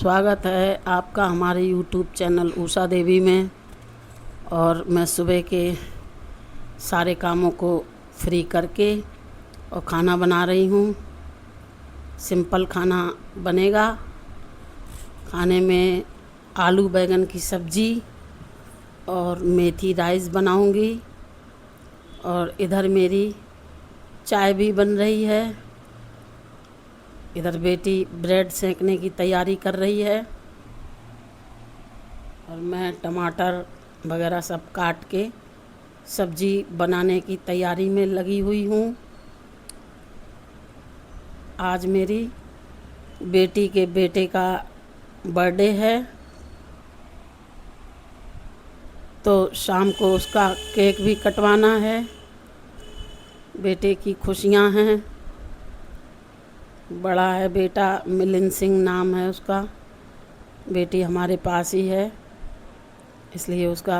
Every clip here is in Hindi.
स्वागत है आपका हमारे YouTube चैनल उषा देवी में। और मैं सुबह के सारे कामों को फ्री करके और खाना बना रही हूँ। सिंपल खाना बनेगा। खाने में आलू बैंगन की सब्ज़ी और मेथी राइस बनाऊँगी। और इधर मेरी चाय भी बन रही है। इधर बेटी ब्रेड सेंकने की तैयारी कर रही है और मैं टमाटर वगैरह सब काट के सब्ज़ी बनाने की तैयारी में लगी हुई हूँ। आज मेरी बेटी के बेटे का बर्थडे है, तो शाम को उसका केक भी कटवाना है। बेटे की खुशियाँ हैं। बड़ा है बेटा, मिलिंद सिंह नाम है उसका। बेटी हमारे पास ही है, इसलिए उसका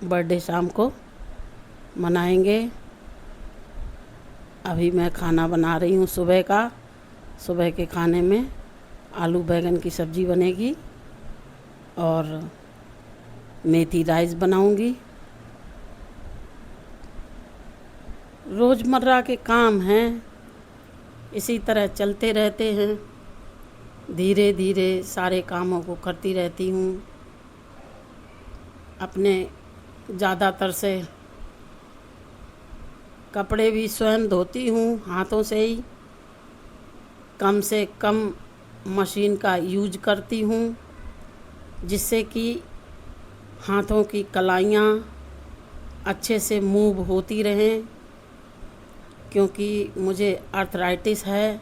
बर्थडे शाम को मनाएंगे। अभी मैं खाना बना रही हूँ सुबह का। सुबह के खाने में आलू बैंगन की सब्ज़ी बनेगी और मेथी राइस बनाऊंगी। रोज़मर्रा के काम हैं, इसी तरह चलते रहते हैं। धीरे धीरे सारे कामों को करती रहती हूँ। अपने ज़्यादातर से कपड़े भी स्वयं धोती हूँ हाथों से ही। कम से कम मशीन का यूज करती हूँ, जिससे कि हाथों की कलाइयाँ अच्छे से मूव होती रहें। क्योंकि मुझे आर्थराइटिस है,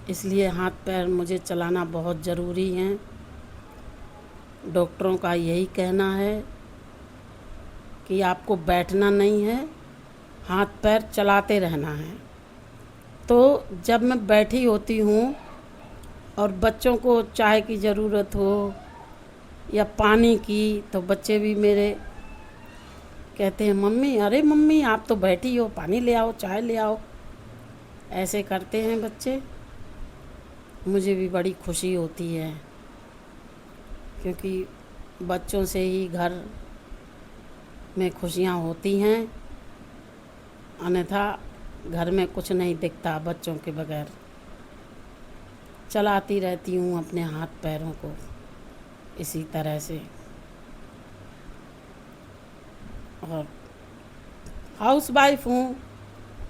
इसलिए हाथ पैर मुझे चलाना बहुत ज़रूरी है। डॉक्टरों का यही कहना है कि आपको बैठना नहीं है, हाथ पैर चलाते रहना है। तो जब मैं बैठी होती हूँ और बच्चों को चाय की ज़रूरत हो या पानी की, तो बच्चे भी मेरे कहते हैं मम्मी, अरे मम्मी आप तो बैठी हो, पानी ले आओ, चाय ले आओ। ऐसे करते हैं बच्चे। मुझे भी बड़ी खुशी होती है, क्योंकि बच्चों से ही घर में खुशियाँ होती हैं। अन्यथा घर में कुछ नहीं दिखता बच्चों के बगैर। चलाती रहती हूँ अपने हाथ पैरों को इसी तरह से। और हाउसवाइफ हूँ।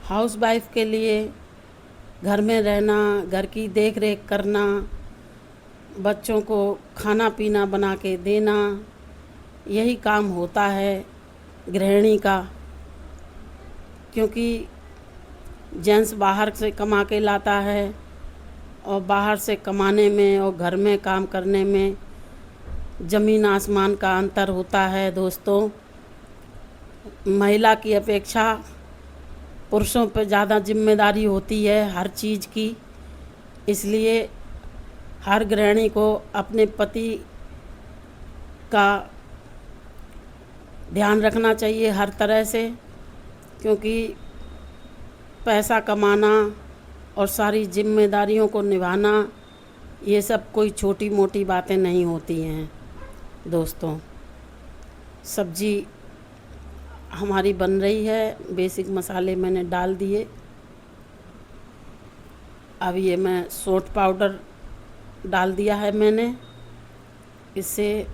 हाउसवाइफ के लिए घर में रहना, घर की देख रेख करना, बच्चों को खाना पीना बना के देना, यही काम होता है गृहिणी का। क्योंकि जेंट्स बाहर से कमा के लाता है और बाहर से कमाने में और घर में काम करने में ज़मीन आसमान का अंतर होता है दोस्तों। महिला की अपेक्षा पुरुषों पर ज़्यादा जिम्मेदारी होती है हर चीज़ की। इसलिए हर गृहिणी को अपने पति का ध्यान रखना चाहिए हर तरह से। क्योंकि पैसा कमाना और सारी जिम्मेदारियों को निभाना, ये सब कोई छोटी मोटी बातें नहीं होती हैं दोस्तों। सब्ज़ी हमारी बन रही है, बेसिक मसाले मैंने डाल दिए। अब ये मैं सौंठ पाउडर डाल दिया है मैंने, इससे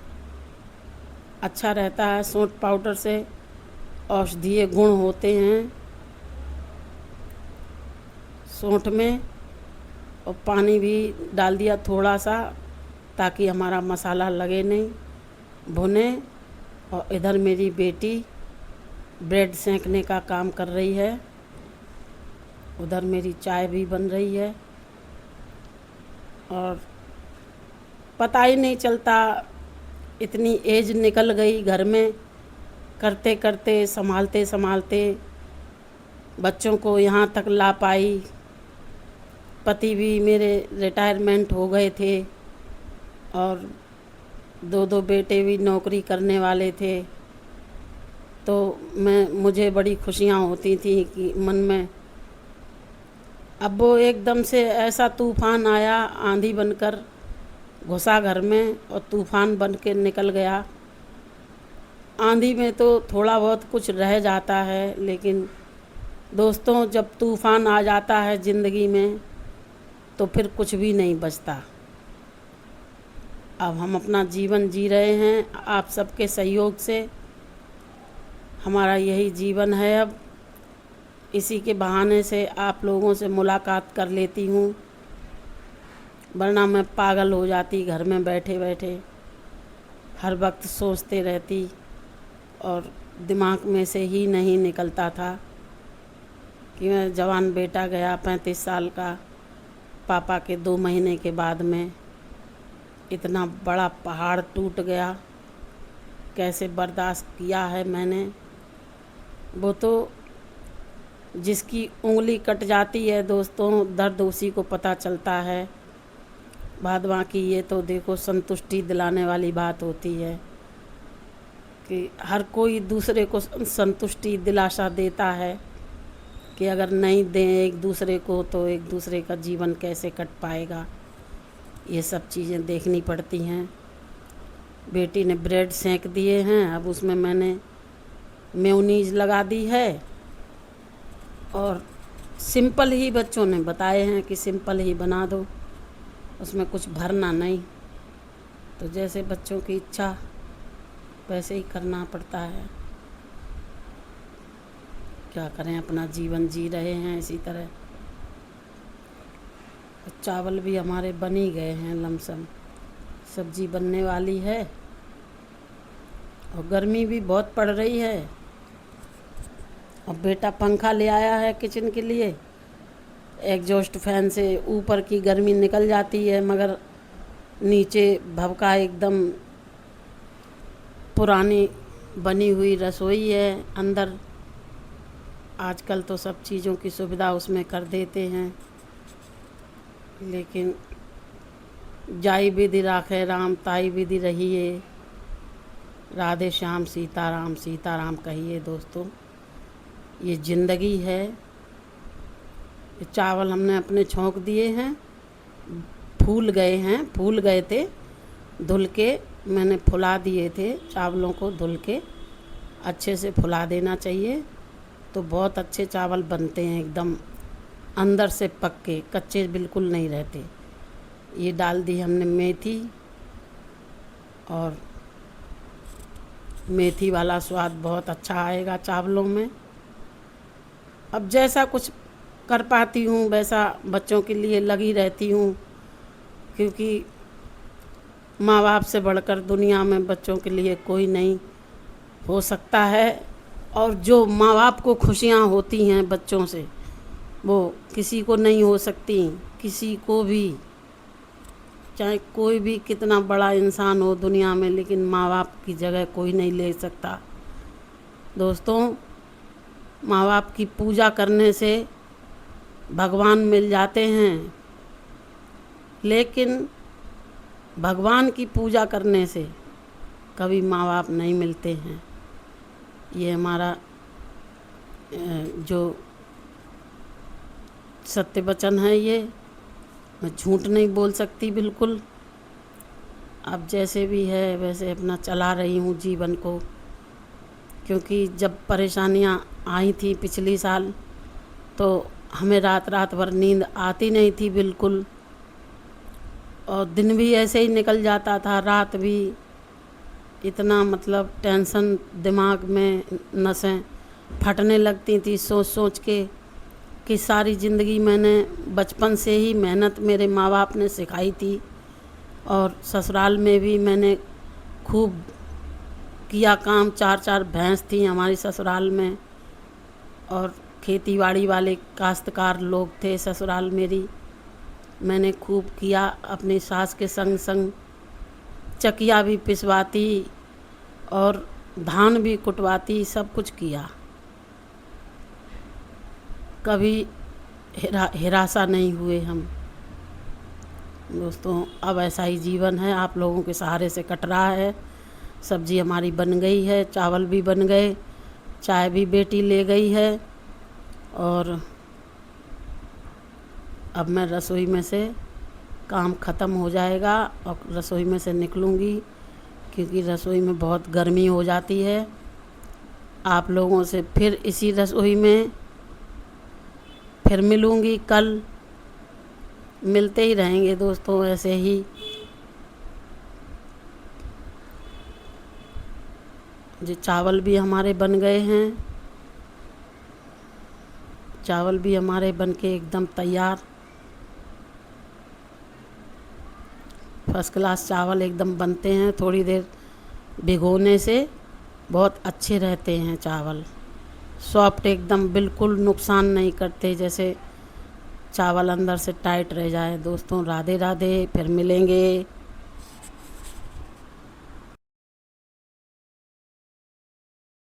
अच्छा रहता है। सौंठ पाउडर से औषधीय गुण होते हैं सौंठ में। और पानी भी डाल दिया थोड़ा सा, ताकि हमारा मसाला लगे नहीं, भुने। और इधर मेरी बेटी ब्रेड सेंकने का काम कर रही है। उधर मेरी चाय भी बन रही है। और पता ही नहीं चलता, इतनी एज निकल गई घर में, करते करते संभालते संभालते बच्चों को यहाँ तक ला पाई। पति भी मेरे रिटायरमेंट हो गए थे और दो बेटे भी नौकरी करने वाले थे। तो मुझे बड़ी खुशियाँ होती थी कि मन में। अब वो एकदम से ऐसा तूफ़ान आया आंधी बनकर, घुसा घर में और तूफान बन के निकल गया। आंधी में तो थोड़ा बहुत कुछ रह जाता है, लेकिन दोस्तों जब तूफान आ जाता है ज़िंदगी में तो फिर कुछ भी नहीं बचता। अब हम अपना जीवन जी रहे हैं आप सबके सहयोग से। हमारा यही जीवन है। अब इसी के बहाने से आप लोगों से मुलाकात कर लेती हूँ, वरना मैं पागल हो जाती घर में बैठे बैठे, हर वक्त सोचते रहती और दिमाग में से ही नहीं निकलता था कि मैं जवान बेटा गया 35 साल का, पापा के 2 महीने के बाद में इतना बड़ा पहाड़ टूट गया। कैसे बर्दाश्त किया है मैंने। वो तो जिसकी उंगली कट जाती है दोस्तों, दर्द उसी को पता चलता है। बाद बाकी ये तो देखो संतुष्टि दिलाने वाली बात होती है कि हर कोई दूसरे को संतुष्टि दिलासा देता है कि अगर नहीं दें एक दूसरे को तो एक दूसरे का जीवन कैसे कट पाएगा। ये सब चीज़ें देखनी पड़ती हैं। बेटी ने ब्रेड सेंक दिए हैं, अब उसमें मैंने मेयोनीज लगा दी है और सिंपल ही बच्चों ने बताए हैं कि सिंपल ही बना दो, उसमें कुछ भरना नहीं। तो जैसे बच्चों की इच्छा वैसे ही करना पड़ता है। क्या करें, अपना जीवन जी रहे हैं इसी तरह। चावल भी हमारे बन ही गए हैं लमसम, सब्जी बनने वाली है और गर्मी भी बहुत पड़ रही है। और बेटा पंखा ले आया है किचन के लिए, एग्जॉस्ट फैन से ऊपर की गर्मी निकल जाती है, मगर नीचे भभका एकदम पुरानी बनी हुई रसोई है। अंदर आजकल तो सब चीज़ों की सुविधा उसमें कर देते हैं, लेकिन जाई विधि राखे राम ताई विधि रहिए, राधे श्याम सीताराम सीताराम कहिए। दोस्तों ये ज़िंदगी है। ये चावल हमने अपने छौंक दिए हैं, फूल गए थे, धुल के मैंने फुला दिए थे। चावलों को धुल के अच्छे से फुला देना चाहिए तो बहुत अच्छे चावल बनते हैं, एकदम अंदर से पक्के, कच्चे बिल्कुल नहीं रहते। ये डाल दी हमने मेथी, और मेथी वाला स्वाद बहुत अच्छा आएगा चावलों में। अब जैसा कुछ कर पाती हूँ वैसा बच्चों के लिए लगी रहती हूँ, क्योंकि माँ बाप से बढ़कर दुनिया में बच्चों के लिए कोई नहीं हो सकता है। और जो माँ बाप को खुशियाँ होती हैं बच्चों से, वो किसी को नहीं हो सकती। किसी को भी, चाहे कोई भी कितना बड़ा इंसान हो दुनिया में, लेकिन माँ बाप की जगह कोई नहीं ले सकता। दोस्तों माँ बाप की पूजा करने से भगवान मिल जाते हैं, लेकिन भगवान की पूजा करने से कभी माँ बाप नहीं मिलते हैं। ये हमारा जो सत्य वचन है, ये मैं झूठ नहीं बोल सकती बिल्कुल। अब जैसे भी है वैसे अपना चला रही हूँ जीवन को, क्योंकि जब परेशानियाँ आई थी पिछली साल तो हमें रात रात भर नींद आती नहीं थी बिल्कुल, और दिन भी ऐसे ही निकल जाता था, रात भी इतना मतलब टेंशन, दिमाग में नसें फटने लगती थी सोच सोच के कि सारी ज़िंदगी मैंने बचपन से ही मेहनत मेरे माँ बाप ने सिखाई थी, और ससुराल में भी मैंने खूब किया काम। 4-4 भैंस थी हमारी ससुराल में, और खेती बाड़ी वाले काश्तकार लोग थे ससुराल मेरी। मैंने खूब किया, अपनी सास के संग संग चकिया भी पिसवाती और धान भी कुटवाती, सब कुछ किया। कभी हिरासा नहीं हुए हम। दोस्तों अब ऐसा ही जीवन है, आप लोगों के सहारे से कट रहा है। सब्जी हमारी बन गई है, चावल भी बन गए, चाय भी बेटी ले गई है, और अब मैं रसोई में से काम ख़त्म हो जाएगा और रसोई में से निकलूँगी, क्योंकि रसोई में बहुत गर्मी हो जाती है। आप लोगों से फिर इसी रसोई में फिर मिलूँगी कल। मिलते ही रहेंगे दोस्तों ऐसे ही। जी चावल भी हमारे बन गए हैं। चावल भी हमारे बनके एकदम तैयार, फर्स्ट क्लास चावल एकदम बनते हैं। थोड़ी देर भिगोने से बहुत अच्छे रहते हैं चावल, सॉफ्ट एकदम, बिल्कुल नुकसान नहीं करते, जैसे चावल अंदर से टाइट रह जाए। दोस्तों राधे राधे, फिर मिलेंगे।